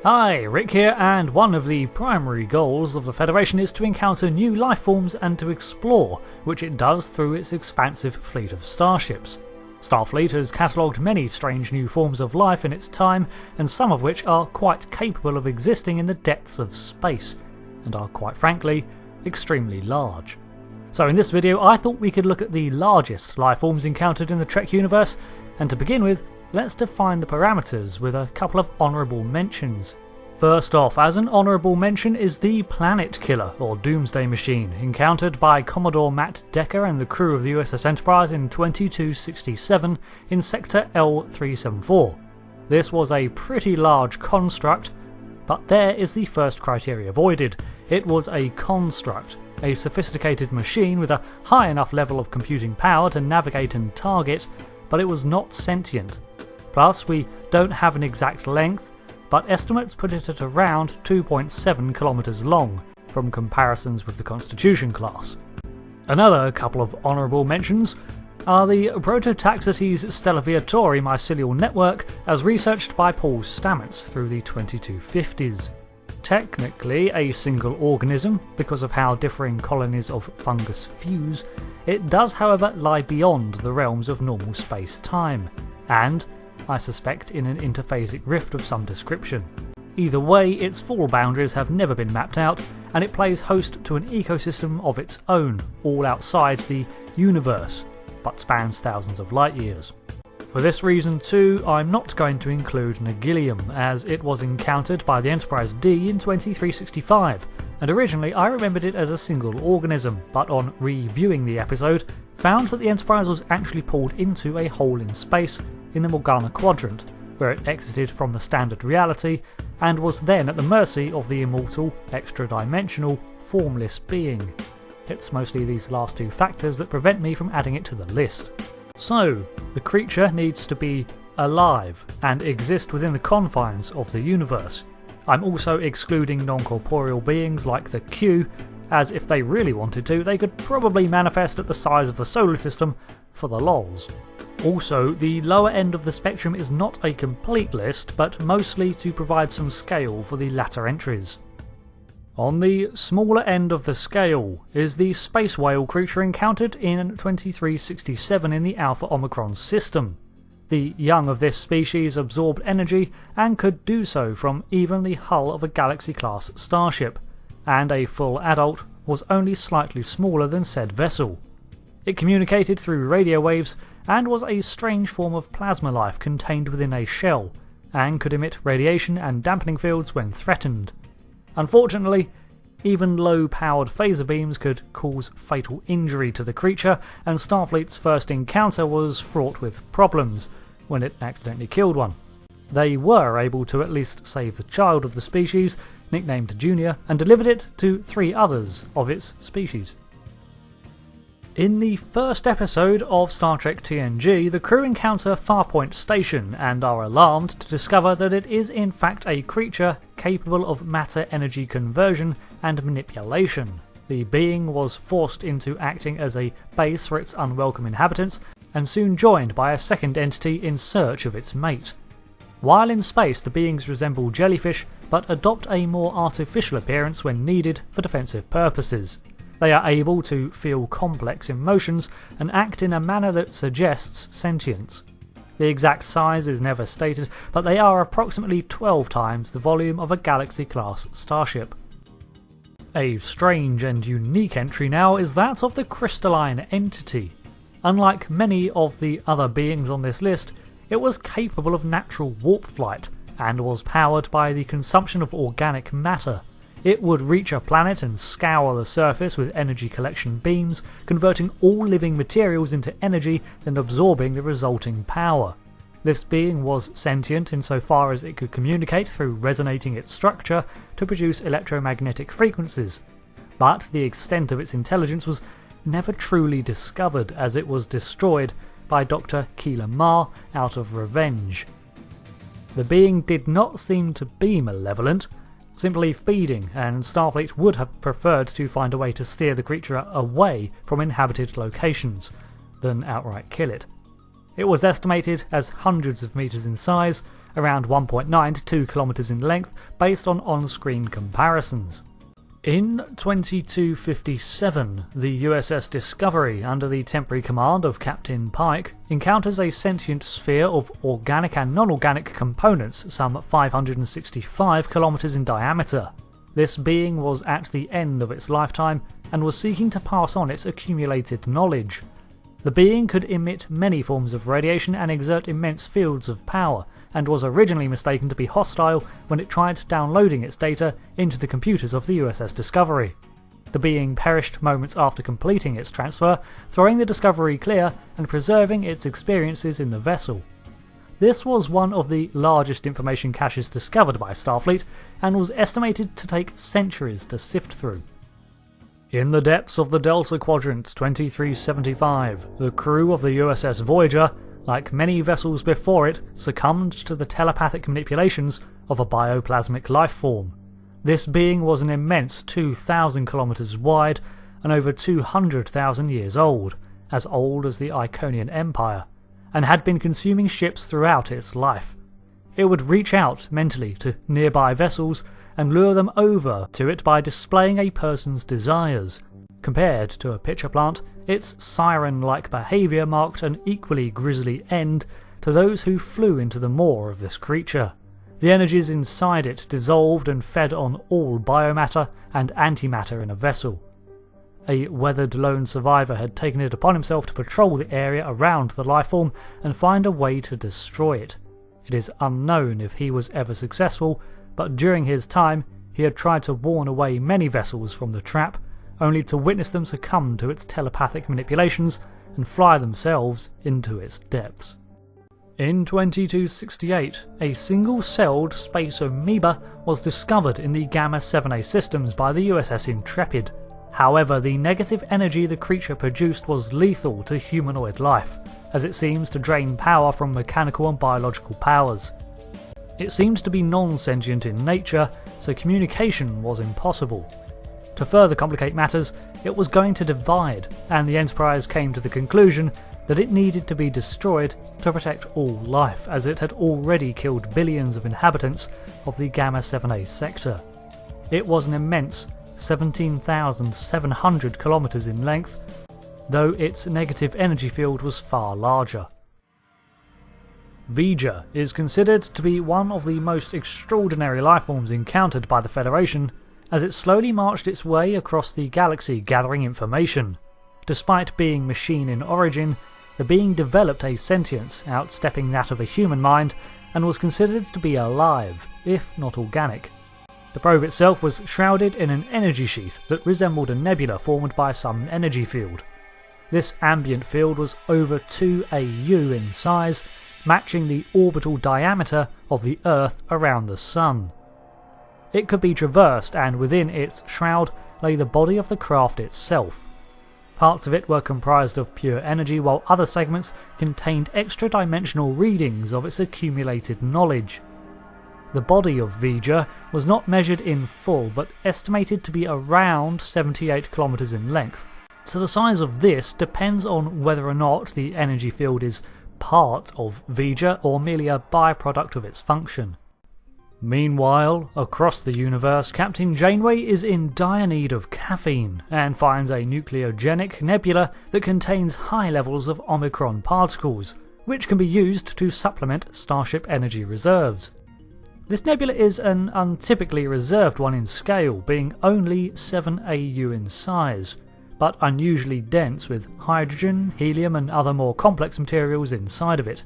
Hi, Rick here, and one of the primary goals of the Federation is to encounter new life forms and to explore, which it does through its expansive fleet of starships. Starfleet has catalogued many strange new forms of life in its time, and some of which are quite capable of existing in the depths of space, and are quite frankly, extremely large. So in this video I thought we could look at the largest life forms encountered in the Trek universe, and to begin with, let's define the parameters with a couple of honourable mentions. First off, as an honourable mention is the Planet Killer, or Doomsday Machine, encountered by Commodore Matt Decker and the crew of the USS Enterprise in 2267 in Sector L374. This was a pretty large construct, but there is the first criteria voided. It was a construct, a sophisticated machine with a high enough level of computing power to navigate and target, but it was not sentient. Plus, we don't have an exact length, but estimates put it at around 2.7 kilometers long, from comparisons with the Constitution class. Another couple of honourable mentions are the Prototaxites Stellaviatori mycelial network, as researched by Paul Stamets through the 2250s. Technically a single organism, because of how differing colonies of fungus fuse, it does however lie beyond the realms of normal space-time, and I suspect in an interphasic rift of some description. Either way, its full boundaries have never been mapped out, and it plays host to an ecosystem of its own, all outside the universe, but spans thousands of light years. For this reason too, I'm not going to include Nagilium, as it was encountered by the Enterprise D in 2365, and originally I remembered it as a single organism, but on reviewing the episode, found that the Enterprise was actually pulled into a hole in space in the Morgana Quadrant, where it exited from the standard reality and was then at the mercy of the immortal, extra-dimensional, formless being. It's mostly these last two factors that prevent me from adding it to the list. So, the creature needs to be alive and exist within the confines of the universe. I'm also excluding non-corporeal beings like the Q, as if they really wanted to, they could probably manifest at the size of the solar system for the lols. Also, the lower end of the spectrum is not a complete list, but mostly to provide some scale for the latter entries. On the smaller end of the scale is the space whale creature encountered in 2367 in the Alpha Omicron system. The young of this species absorbed energy and could do so from even the hull of a Galaxy-class starship, and a full adult was only slightly smaller than said vessel. It communicated through radio waves and was a strange form of plasma life contained within a shell, and could emit radiation and dampening fields when threatened. Unfortunately, even low-powered phaser beams could cause fatal injury to the creature, and Starfleet's first encounter was fraught with problems when it accidentally killed one. They were able to at least save the child of the species, nicknamed Junior, and delivered it to 3 others of its species. In the first episode of Star Trek TNG, the crew encounter Farpoint Station and are alarmed to discover that it is in fact a creature capable of matter-energy conversion and manipulation. The being was forced into acting as a base for its unwelcome inhabitants, and soon joined by a second entity in search of its mate. While in space, the beings resemble jellyfish, but adopt a more artificial appearance when needed for defensive purposes. They are able to feel complex emotions and act in a manner that suggests sentience. The exact size is never stated, but they are approximately 12 times the volume of a Galaxy-class starship. A strange and unique entry now is that of the Crystalline Entity. Unlike many of the other beings on this list, it was capable of natural warp flight and was powered by the consumption of organic matter. It would reach a planet and scour the surface with energy collection beams, converting all living materials into energy, then absorbing the resulting power. This being was sentient insofar as it could communicate through resonating its structure to produce electromagnetic frequencies, but the extent of its intelligence was never truly discovered, as it was destroyed by Dr. Keeler Ma out of revenge. The being did not seem to be malevolent, simply feeding, and Starfleet would have preferred to find a way to steer the creature away from inhabited locations than outright kill it. It was estimated as hundreds of meters in size, around 1.9 to 2 kilometers in length based on on-screen comparisons. In 2257, the USS Discovery, under the temporary command of Captain Pike, encounters a sentient sphere of organic and non-organic components some 565 kilometers in diameter. This being was at the end of its lifetime and was seeking to pass on its accumulated knowledge. The being could emit many forms of radiation and exert immense fields of power, and was originally mistaken to be hostile when it tried downloading its data into the computers of the USS Discovery. The being perished moments after completing its transfer, throwing the Discovery clear and preserving its experiences in the vessel. This was one of the largest information caches discovered by Starfleet, and was estimated to take centuries to sift through. In the depths of the Delta Quadrant 2375, the crew of the USS Voyager, like many vessels before it, succumbed to the telepathic manipulations of a bioplasmic life form. This being was an immense 2,000 kilometers wide and over 200,000 years old as the Iconian Empire, and had been consuming ships throughout its life. It would reach out mentally to nearby vessels and lure them over to it by displaying a person's desires. Compared to a pitcher plant, its siren-like behaviour marked an equally grisly end to those who flew into the maw of this creature. The energies inside it dissolved and fed on all biomatter and antimatter in a vessel. A weathered lone survivor had taken it upon himself to patrol the area around the lifeform and find a way to destroy it. It is unknown if he was ever successful, but during his time he had tried to warn away many vessels from the trap, only to witness them succumb to its telepathic manipulations and fly themselves into its depths. In 2268, a single-celled space amoeba was discovered in the Gamma 7A systems by the USS Intrepid. However, the negative energy the creature produced was lethal to humanoid life, as it seems to drain power from mechanical and biological powers. It seemed to be non-sentient in nature, so communication was impossible. To further complicate matters, it was going to divide, and the Enterprise came to the conclusion that it needed to be destroyed to protect all life, as it had already killed billions of inhabitants of the Gamma 7A sector. It was an immense 17,700 kilometers in length, though its negative energy field was far larger. Viga is considered to be one of the most extraordinary lifeforms encountered by the Federation, as it slowly marched its way across the galaxy gathering information. Despite being machine in origin, the being developed a sentience outstepping that of a human mind, and was considered to be alive, if not organic. The probe itself was shrouded in an energy sheath that resembled a nebula formed by some energy field. This ambient field was over 2 AU in size, matching the orbital diameter of the Earth around the Sun. It could be traversed, and within its shroud lay the body of the craft itself. Parts of it were comprised of pure energy, while other segments contained extra-dimensional readings of its accumulated knowledge. The body of Viga was not measured in full, but estimated to be around 78 kilometers in length, so the size of this depends on whether or not the energy field is part of Viga or merely a byproduct of its function. Meanwhile, across the universe, Captain Janeway is in dire need of caffeine and finds a nucleogenic nebula that contains high levels of Omicron particles, which can be used to supplement Starship energy reserves. This nebula is an untypically reserved one in scale, being only 7 AU in size, but unusually dense with hydrogen, helium and other more complex materials inside of it.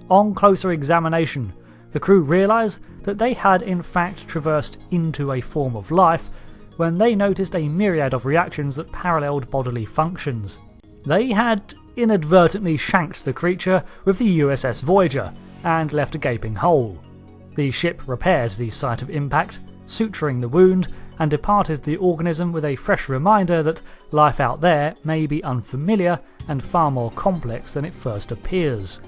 On closer examination, the crew realise that they had in fact traversed into a form of life when they noticed a myriad of reactions that paralleled bodily functions. They had inadvertently shanked the creature with the USS Voyager and left a gaping hole. The ship repaired the site of impact, suturing the wound, and departed the organism with a fresh reminder that life out there may be unfamiliar and far more complex than it first appears.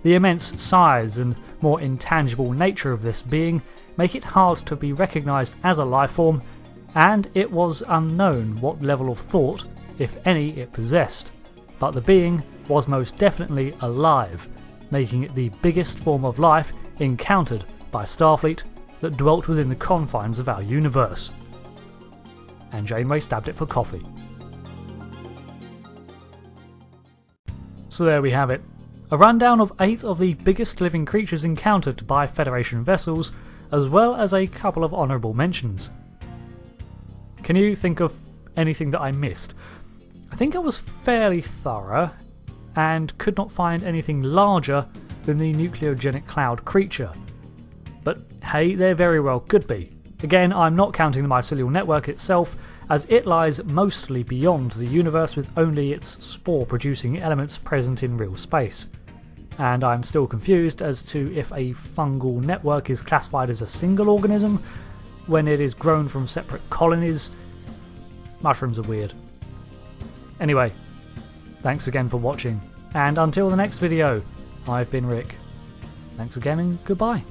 The immense size and more intangible nature of this being make it hard to be recognised as a lifeform, and it was unknown what level of thought, if any, it possessed. But the being was most definitely alive, making it the biggest form of life encountered by Starfleet that dwelt within the confines of our universe. And Janeway stabbed it for coffee. So there we have it. A rundown of 8 of the biggest living creatures encountered by Federation vessels, as well as a couple of honourable mentions. Can you think of anything that I missed? I think I was fairly thorough, and could not find anything larger than the nucleogenic cloud creature. But hey, there very well could be. Again, I'm not counting the mycelial network itself, as it lies mostly beyond the universe with only its spore-producing elements present in real space. And I'm still confused as to if a fungal network is classified as a single organism when it is grown from separate colonies. Mushrooms are weird. Anyway, thanks again for watching, and until the next video, I've been Rick. Thanks again and goodbye.